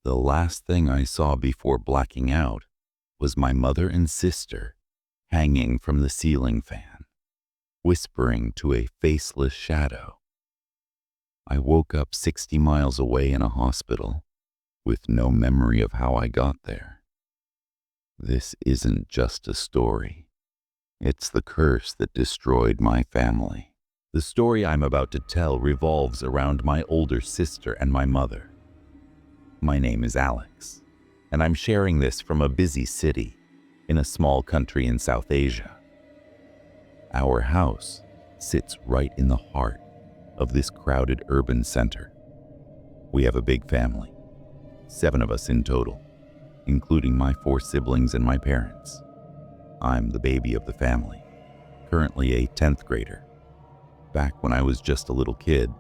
The last thing I saw before blacking out was my mother and sister hanging from the ceiling fan, whispering to a faceless shadow. I woke up 60 miles away in a hospital with no memory of how I got there. This isn't just a story. It's the curse that destroyed my family. The story I'm about to tell revolves around my older sister and my mother. My name is Alex, and I'm sharing this from a busy city in a small country in South Asia. Our house sits right in the heart of this crowded urban center. We have a big family, 7 of us in total, including my 4 siblings and my parents. I'm the baby of the family, currently a 10th grader. Back when I was just a little kid,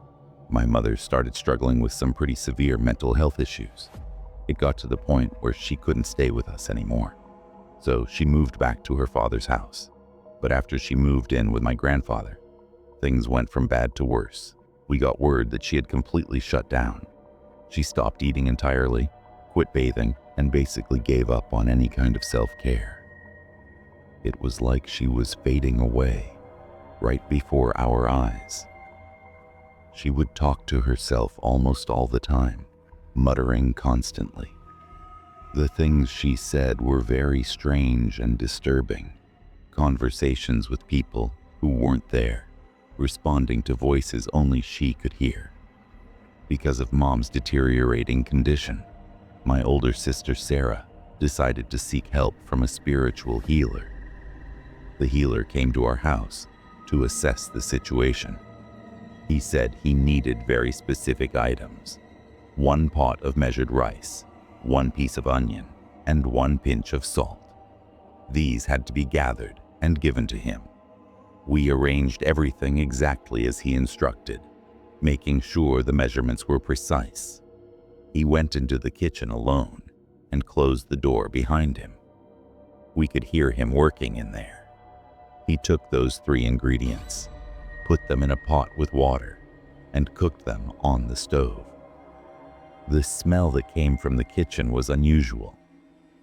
my mother started struggling with some pretty severe mental health issues. It got to the point where she couldn't stay with us anymore. So she moved back to her father's house. But after she moved in with my grandfather, things went from bad to worse. We got word that she had completely shut down. She stopped eating entirely, quit bathing, and basically gave up on any kind of self-care. It was like she was fading away right before our eyes. She would talk to herself almost all the time, muttering constantly. The things she said were very strange and disturbing. Conversations with people who weren't there, responding to voices only she could hear. Because of Mom's deteriorating condition, my older sister Sarah decided to seek help from a spiritual healer. The healer came to our house to assess the situation. He said he needed very specific items: 1 pot of measured rice, 1 piece of onion, and 1 pinch of salt. These had to be gathered and given to him. We arranged everything exactly as he instructed, making sure the measurements were precise. He went into the kitchen alone and closed the door behind him. We could hear him working in there. He took those 3 ingredients, put them in a pot with water, and cooked them on the stove. The smell that came from the kitchen was unusual,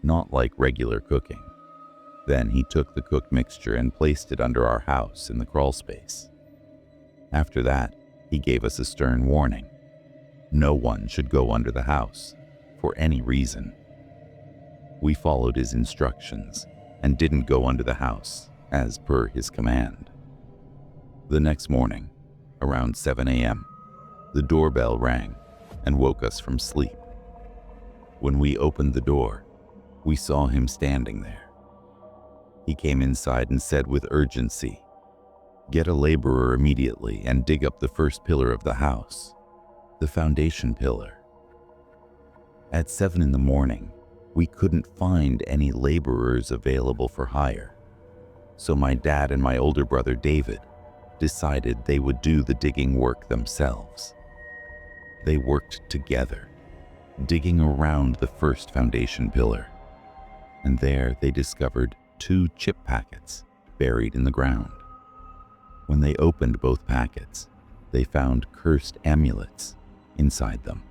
not like regular cooking. Then he took the cooked mixture and placed it under our house in the crawl space. After that, he gave us a stern warning. No one should go under the house, for any reason. We followed his instructions and didn't go under the house, as per his command. The next morning, around 7 a.m., the doorbell rang and woke us from sleep. When we opened the door, we saw him standing there. He came inside and said with urgency, "Get a laborer immediately and dig up the first pillar of the house, the foundation pillar." At 7 in the morning, we couldn't find any laborers available for hire. So my dad and my older brother David decided they would do the digging work themselves. They worked together, digging around the first foundation pillar. And there they discovered 2 chip packets buried in the ground. When they opened both packets, they found cursed amulets inside them,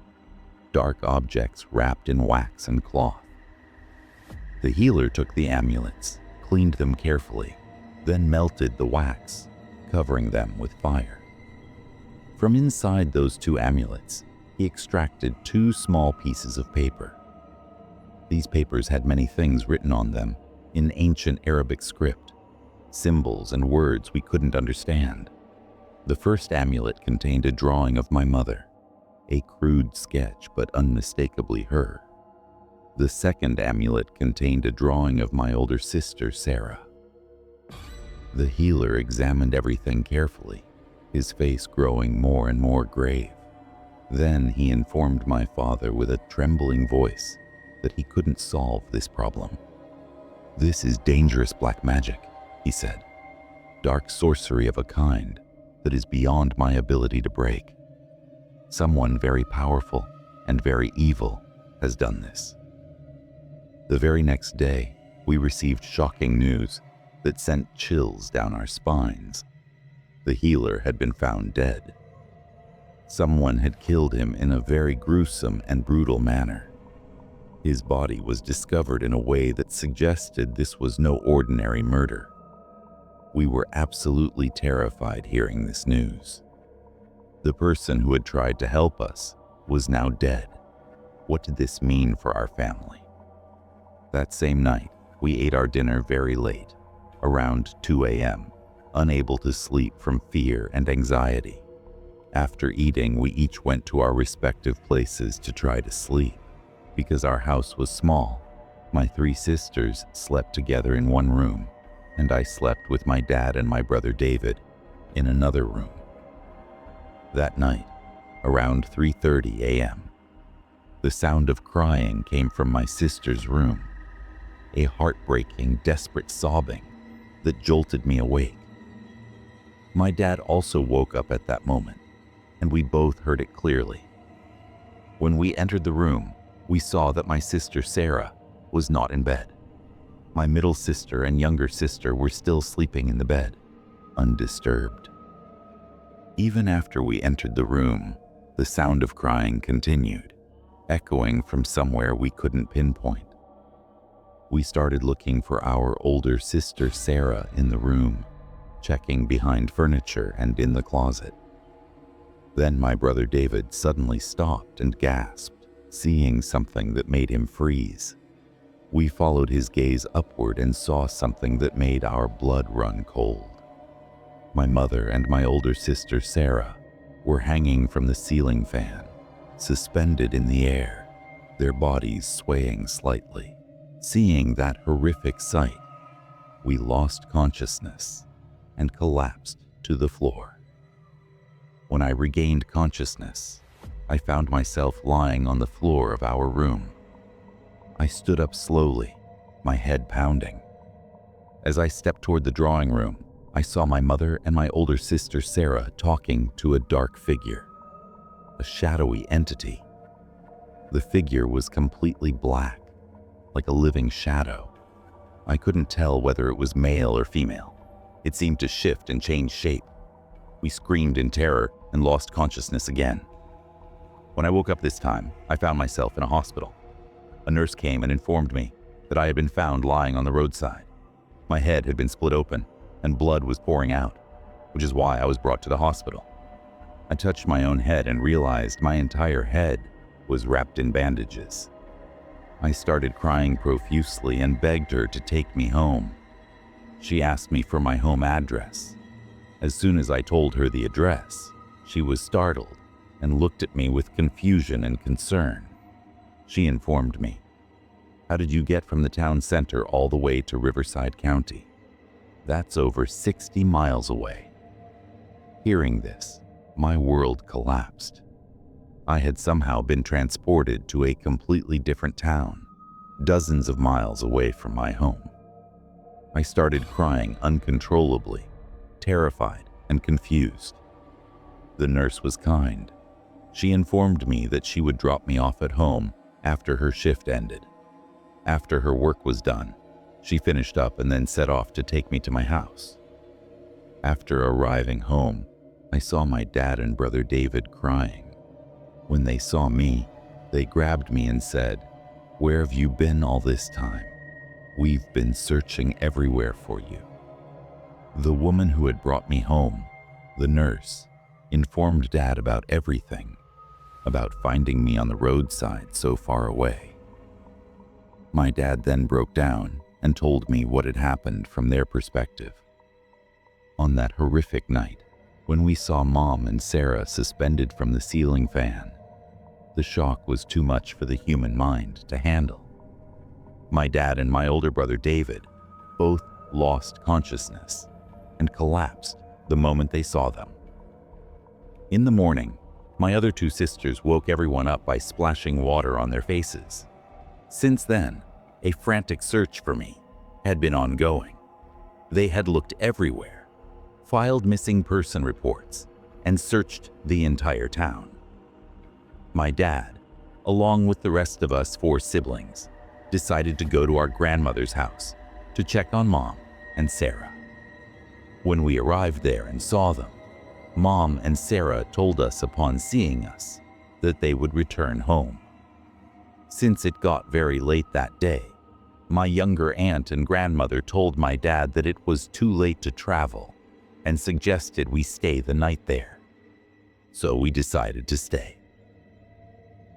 dark objects wrapped in wax and cloth. The healer took the amulets, cleaned them carefully, then melted the wax, covering them with fire. From inside those 2 amulets, he extracted 2 small pieces of paper. These papers had many things written on them in ancient Arabic script, symbols and words we couldn't understand. The first amulet contained a drawing of my mother, a crude sketch but unmistakably her. The second amulet contained a drawing of my older sister, Sarah. The healer examined everything carefully, his face growing more and more grave. Then he informed my father with a trembling voice that he couldn't solve this problem. "This is dangerous black magic," he said. "Dark sorcery of a kind that is beyond my ability to break. Someone very powerful and very evil has done this." The very next day, we received shocking news that sent chills down our spines. The healer had been found dead. Someone had killed him in a very gruesome and brutal manner. His body was discovered in a way that suggested this was no ordinary murder. We were absolutely terrified hearing this news. The person who had tried to help us was now dead. What did this mean for our family? That same night, we ate our dinner very late, around 2 a.m., unable to sleep from fear and anxiety. After eating, we each went to our respective places to try to sleep. Because our house was small, my 3 sisters slept together in one room, and I slept with my dad and my brother David in another room. That night, around 3:30 a.m., the sound of crying came from my sister's room, a heartbreaking, desperate sobbing that jolted me awake. My dad also woke up at that moment, and we both heard it clearly. When we entered the room, we saw that my sister Sarah was not in bed. My middle sister and younger sister were still sleeping in the bed, undisturbed. Even after we entered the room, the sound of crying continued, echoing from somewhere we couldn't pinpoint. We started looking for our older sister Sarah in the room, checking behind furniture and in the closet. Then my brother David suddenly stopped and gasped, seeing something that made him freeze. We followed his gaze upward and saw something that made our blood run cold. My mother and my older sister Sarah were hanging from the ceiling fan, suspended in the air, their bodies swaying slightly. Seeing that horrific sight, we lost consciousness and collapsed to the floor. When I regained consciousness, I found myself lying on the floor of our room. I stood up slowly, my head pounding. As I stepped toward the drawing room, I saw my mother and my older sister Sarah talking to a dark figure, a shadowy entity. The figure was completely black, like a living shadow. I couldn't tell whether it was male or female. It seemed to shift and change shape. We screamed in terror and lost consciousness again. When I woke up this time, I found myself in a hospital. A nurse came and informed me that I had been found lying on the roadside. My head had been split open and blood was pouring out, which is why I was brought to the hospital. I touched my own head and realized my entire head was wrapped in bandages. I started crying profusely and begged her to take me home. She asked me for my home address. As soon as I told her the address, she was startled and looked at me with confusion and concern. She informed me, "How did you get from the town center all the way to Riverside County? That's over 60 miles away." Hearing this, my world collapsed. I had somehow been transported to a completely different town, dozens of miles away from my home. I started crying uncontrollably, terrified and confused. The nurse was kind. She informed me that she would drop me off at home after her shift ended. After her work was done, she finished up and then set off to take me to my house. After arriving home, I saw my dad and brother David crying. When they saw me, they grabbed me and said, "Where have you been all this time? We've been searching everywhere for you." The woman who had brought me home, the nurse, informed Dad about everything, about finding me on the roadside so far away. My dad then broke down and told me what had happened from their perspective. On that horrific night, when we saw Mom and Sarah suspended from the ceiling fan, the shock was too much for the human mind to handle. My dad and my older brother David both lost consciousness and collapsed the moment they saw them. In the morning, my other 2 sisters woke everyone up by splashing water on their faces. Since then, a frantic search for me had been ongoing. They had looked everywhere, filed missing person reports, and searched the entire town. My dad, along with the rest of us 4 siblings, decided to go to our grandmother's house to check on Mom and Sarah. When we arrived there and saw them, Mom and Sarah told us upon seeing us that they would return home. Since it got very late that day, my younger aunt and grandmother told my dad that it was too late to travel and suggested we stay the night there. So we decided to stay.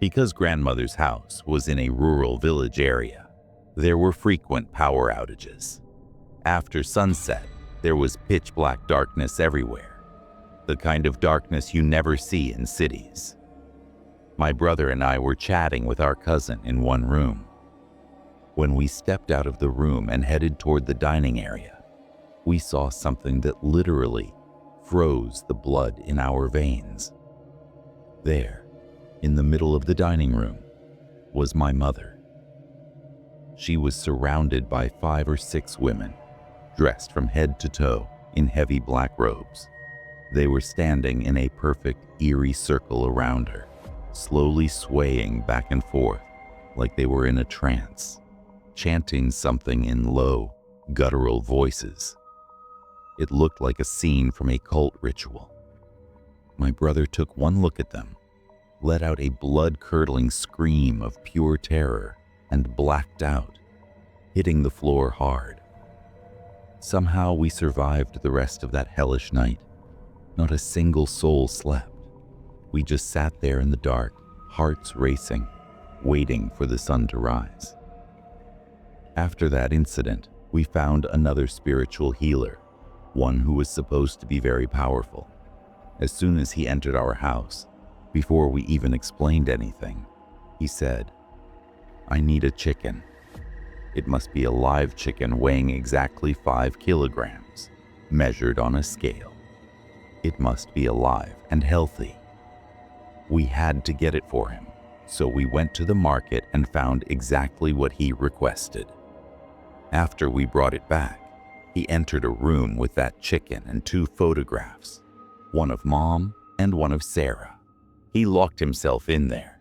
Because grandmother's house was in a rural village area, there were frequent power outages. After sunset, there was pitch black darkness everywhere, the kind of darkness you never see in cities. My brother and I were chatting with our cousin in one room. When we stepped out of the room and headed toward the dining area, we saw something that literally froze the blood in our veins. There, in the middle of the dining room, was my mother. She was surrounded by 5 or 6 women, dressed from head to toe in heavy black robes. They were standing in a perfect, eerie circle around her, slowly swaying back and forth like they were in a trance, chanting something in low, guttural voices. It looked like a scene from a cult ritual. My brother took one look at them, let out a blood-curdling scream of pure terror, and blacked out, hitting the floor hard. Somehow we survived the rest of that hellish night. Not a single soul slept. We just sat there in the dark, hearts racing, waiting for the sun to rise. After that incident, we found another spiritual healer, one who was supposed to be very powerful. As soon as he entered our house, before we even explained anything, he said, "I need a chicken. It must be a live chicken weighing exactly 5 kilograms, measured on a scale. It must be alive and healthy." We had to get it for him, so we went to the market and found exactly what he requested. After we brought it back, he entered a room with that chicken and 2 photographs, one of Mom and one of Sarah. He locked himself in there.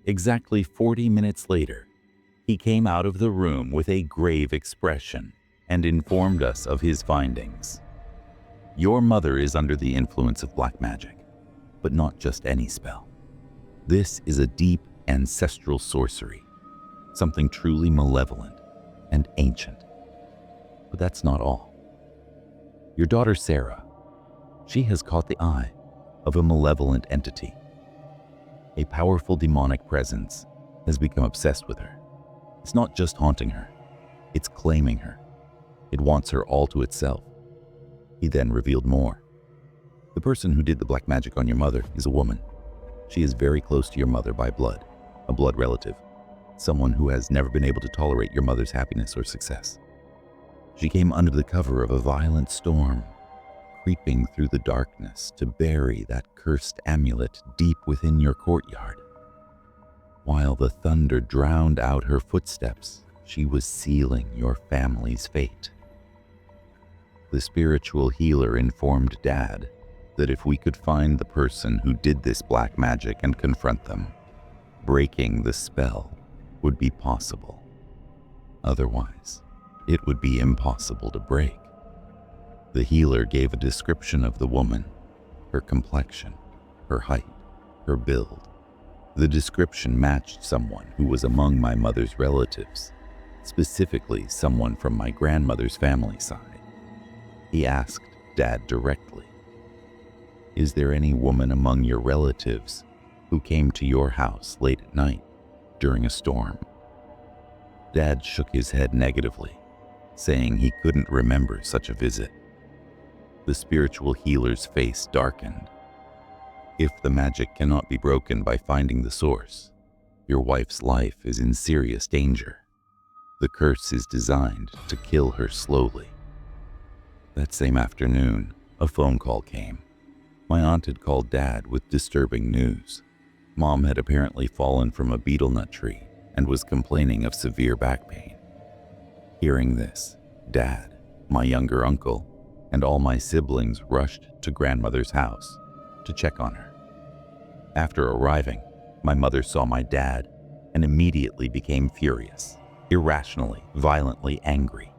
Exactly 40 minutes later, he came out of the room with a grave expression and informed us of his findings. "Your mother is under the influence of black magic, but not just any spell. This is a deep ancestral sorcery, something truly malevolent and ancient. But that's not all. Your daughter Sarah, she has caught the eye of a malevolent entity. A powerful demonic presence has become obsessed with her. It's not just haunting her, it's claiming her. It wants her all to itself." He then revealed more. "The person who did the black magic on your mother is a woman. She is very close to your mother by blood, a blood relative, someone who has never been able to tolerate your mother's happiness or success. She came under the cover of a violent storm, creeping through the darkness to bury that cursed amulet deep within your courtyard. While the thunder drowned out her footsteps, she was sealing your family's fate." The spiritual healer informed Dad that if we could find the person who did this black magic and confront them, breaking the spell would be possible. Otherwise, it would be impossible to break. The healer gave a description of the woman, her complexion, her height, her build. The description matched someone who was among my mother's relatives, specifically someone from my grandmother's family side. He asked Dad directly, "Is there any woman among your relatives who came to your house late at night during a storm?" Dad shook his head negatively, saying he couldn't remember such a visit. The spiritual healer's face darkened. "If the magic cannot be broken by finding the source, your wife's life is in serious danger. The curse is designed to kill her slowly." That same afternoon, a phone call came. My aunt had called Dad with disturbing news. Mom had apparently fallen from a betel nut tree and was complaining of severe back pain. Hearing this, Dad, my younger uncle, and all my siblings rushed to grandmother's house to check on her. After arriving, my mother saw my dad and immediately became furious, irrationally, violently angry.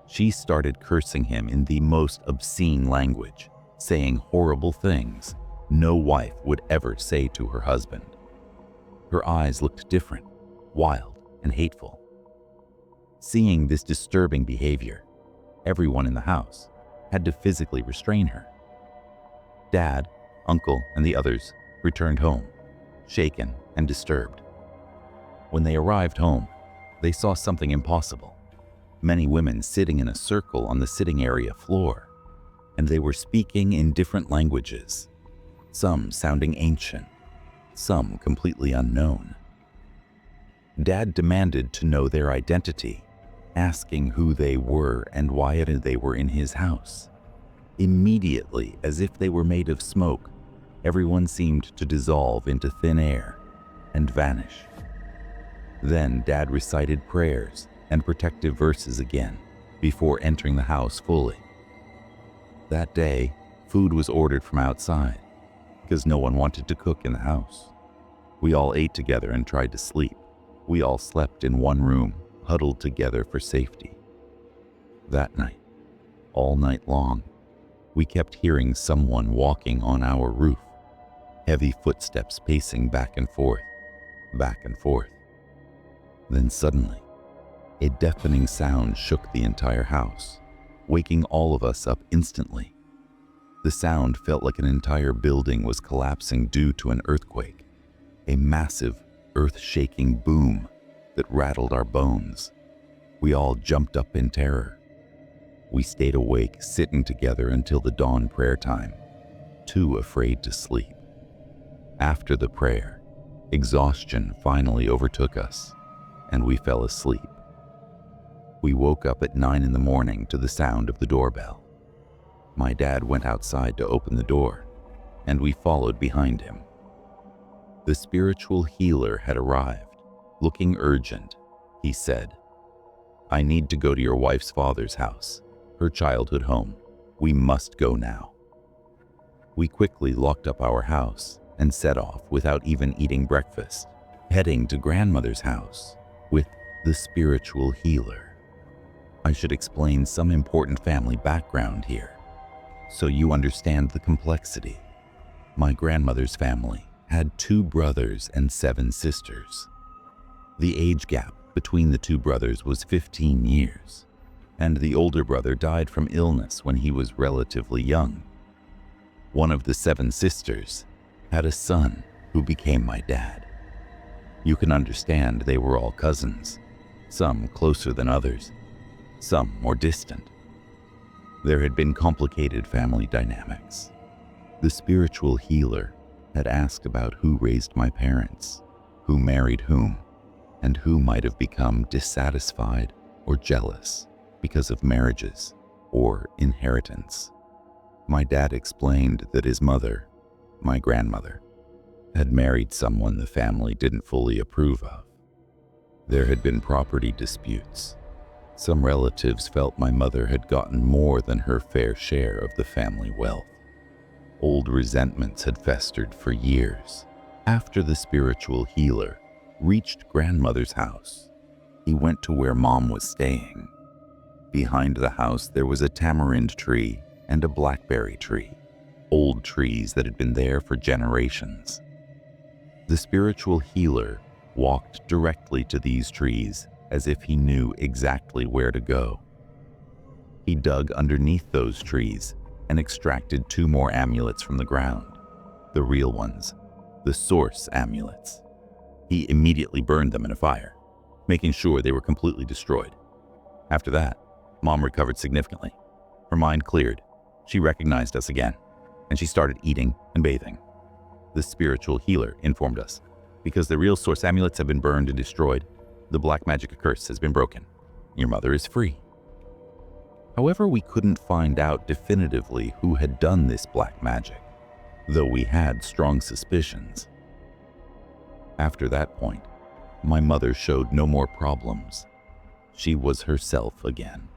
She started cursing him in the most obscene language, saying horrible things no wife would ever say to her husband. Her eyes looked different, wild, and hateful. Seeing this disturbing behavior, everyone in the house had to physically restrain her. Dad, Uncle, and the others returned home, shaken and disturbed. When they arrived home, they saw something impossible. Many women sitting in a circle on the sitting area floor, and they were speaking in different languages, some sounding ancient, some completely unknown. Dad demanded to know their identity, asking who they were and why they were in his house. Immediately, as if they were made of smoke, everyone seemed to dissolve into thin air and vanish. Then Dad recited prayers and protective verses again before entering the house fully. That day, food was ordered from outside because no one wanted to cook in the house. We all ate together and tried to sleep. We all slept in one room, huddled together for safety. That night, all night long, we kept hearing someone walking on our roof, heavy footsteps pacing back and forth, back and forth. Then suddenly, a deafening sound shook the entire house, waking all of us up instantly. The sound felt like an entire building was collapsing due to an earthquake, a massive, earth-shaking boom that rattled our bones. We all jumped up in terror. We stayed awake, sitting together until the dawn prayer time, too afraid to sleep. After the prayer, exhaustion finally overtook us, and we fell asleep. We woke up at 9 in the morning to the sound of the doorbell. My dad went outside to open the door, and we followed behind him. The spiritual healer had arrived, looking urgent. He said, "I need to go to your wife's father's house, her childhood home. We must go now." We quickly locked up our house and set off without even eating breakfast, heading to grandmother's house with the spiritual healer. I should explain some important family background here, so you understand the complexity. My grandmother's family had 2 brothers and 7 sisters. The age gap between the 2 brothers was 15 years, and the older brother died from illness when he was relatively young. One of the 7 sisters had a son who became my dad. You can understand they were all cousins, some closer than others, some more distant. There had been complicated family dynamics. The spiritual healer had asked about who raised my parents, who married whom, and who might have become dissatisfied or jealous because of marriages or inheritance. My dad explained that his mother, my grandmother, had married someone the family didn't fully approve of. There had been property disputes. Some relatives felt my mother had gotten more than her fair share of the family wealth. Old resentments had festered for years. After the spiritual healer reached grandmother's house, he went to where Mom was staying. Behind the house there was a tamarind tree and a blackberry tree, old trees that had been there for generations. The spiritual healer walked directly to these trees as if he knew exactly where to go. He dug underneath those trees and extracted 2 more amulets from the ground, the real ones, the source amulets. He immediately burned them in a fire, making sure they were completely destroyed. After that, Mom recovered significantly. Her mind cleared. She recognized us again, and she started eating and bathing. The spiritual healer informed us, because the real source amulets have been burned and destroyed, the black magic curse has been broken. Your mother is free. However, we couldn't find out definitively who had done this black magic, though we had strong suspicions. After that point, my mother showed no more problems. She was herself again.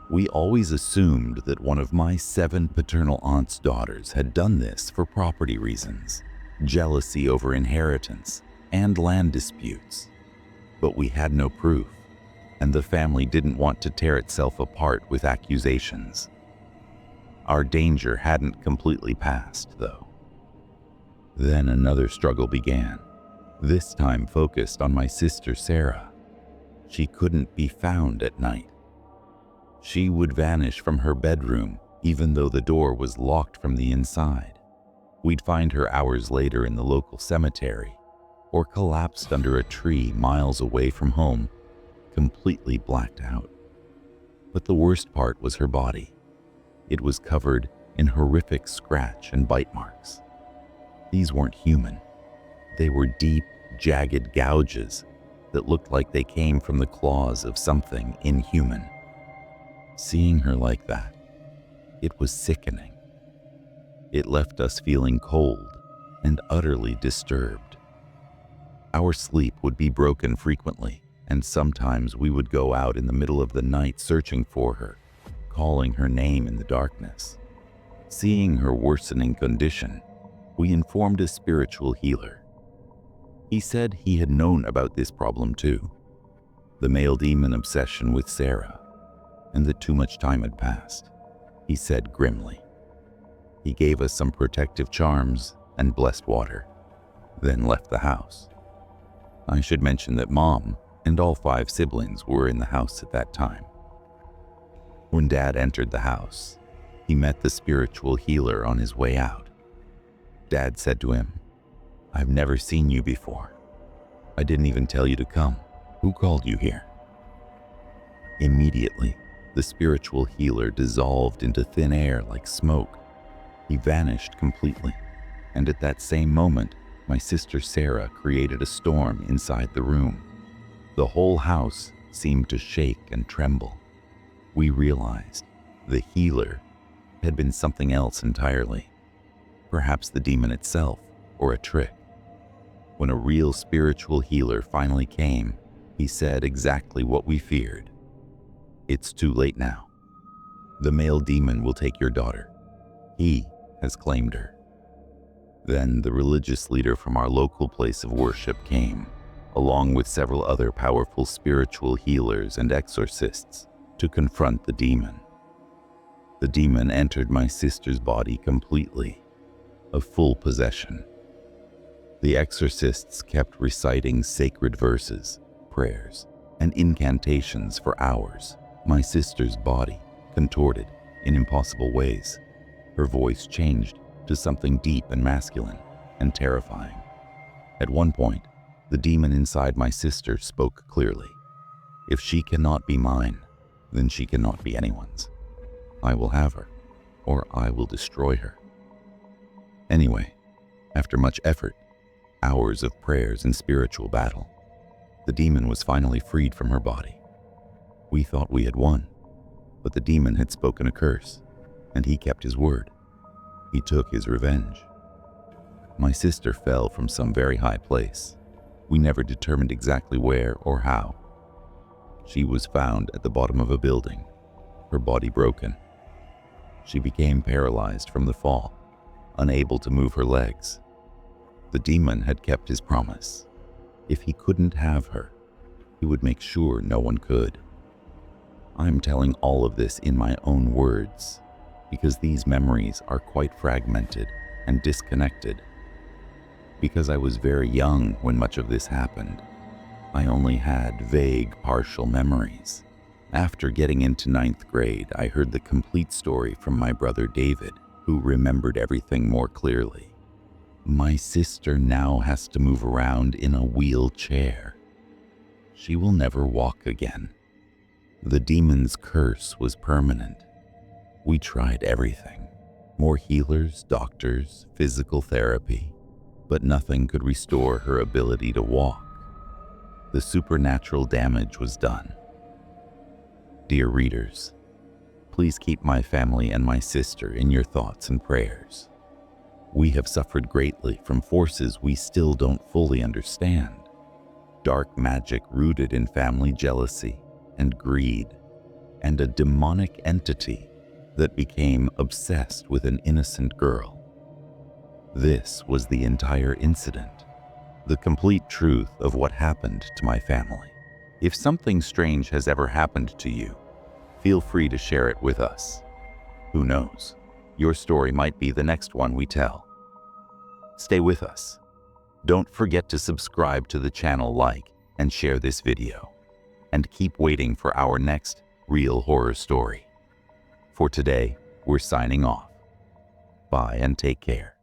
We always assumed that one of my 7 paternal aunt's daughters had done this for property reasons, jealousy over inheritance, and land disputes. But we had no proof, and the family didn't want to tear itself apart with accusations. Our danger hadn't completely passed, though. Then another struggle began. this time focused on my sister Sarah. She couldn't be found at night. She would vanish from her bedroom even though the door was locked from the inside. We'd find her hours later in the local cemetery or collapsed under a tree miles away from home, completely blacked out. But the worst part was her body. It was covered in horrific scratch and bite marks. These weren't human. They were deep, jagged gouges that looked like they came from the claws of something inhuman. Seeing her like that, it was sickening. It left us feeling cold and utterly disturbed. Our sleep would be broken frequently, and sometimes we would go out in the middle of the night searching for her, calling her name in the darkness. Seeing her worsening condition, we informed a spiritual healer. He said he had known about this problem too, the male demon obsession with Sarah, and that too much time had passed, he said grimly. He gave us some protective charms and blessed water, then left the house. I should mention that Mom and all 5 siblings were in the house at that time. When Dad entered the house, he met the spiritual healer on his way out. Dad said to him, "I've never seen you before. I didn't even tell you to come. Who called you here?" Immediately, the spiritual healer dissolved into thin air like smoke. He vanished completely, and at that same moment, my sister Sarah created a storm inside the room. The whole house seemed to shake and tremble. We realized the healer had been something else entirely, perhaps the demon itself or a trick. When a real spiritual healer finally came, he said exactly what we feared. "It's too late now. The male demon will take your daughter. He has claimed her." Then the religious leader from our local place of worship came, along with several other powerful spiritual healers and exorcists, to confront the demon. The demon entered my sister's body completely, a full possession. The exorcists kept reciting sacred verses, prayers, and incantations for hours. My sister's body contorted in impossible ways. Her voice changed to something deep and masculine and terrifying. At one point, the demon inside my sister spoke clearly. "If she cannot be mine, then she cannot be anyone's. I will have her, or I will destroy her." Anyway, after much effort, hours of prayers and spiritual battle, the demon was finally freed from her body. We thought we had won, but the demon had spoken a curse, and he kept his word. He took his revenge. My sister fell from some very high place. We never determined exactly where or how. She was found at the bottom of a building, her body broken. She became paralyzed from the fall, unable to move her legs. The demon had kept his promise. If he couldn't have her, he would make sure no one could. I'm telling all of this in my own words, because these memories are quite fragmented and disconnected. Because I was very young when much of this happened, I only had vague, partial memories. After getting into 9th grade, I heard the complete story from my brother David, who remembered everything more clearly. My sister now has to move around in a wheelchair. She will never walk again. The demon's curse was permanent. We tried everything. More healers, doctors, physical therapy, but nothing could restore her ability to walk. The supernatural damage was done. Dear readers, please keep my family and my sister in your thoughts and prayers. We have suffered greatly from forces we still don't fully understand. Dark magic rooted in family jealousy and greed, and a demonic entity that became obsessed with an innocent girl. This was the entire incident, the complete truth of what happened to my family. If something strange has ever happened to you, feel free to share it with us. Who knows, your story might be the next one we tell. Stay with us. Don't forget to subscribe to the channel, like, and share this video. And keep waiting for our next real horror story. For today, we're signing off. Bye and take care.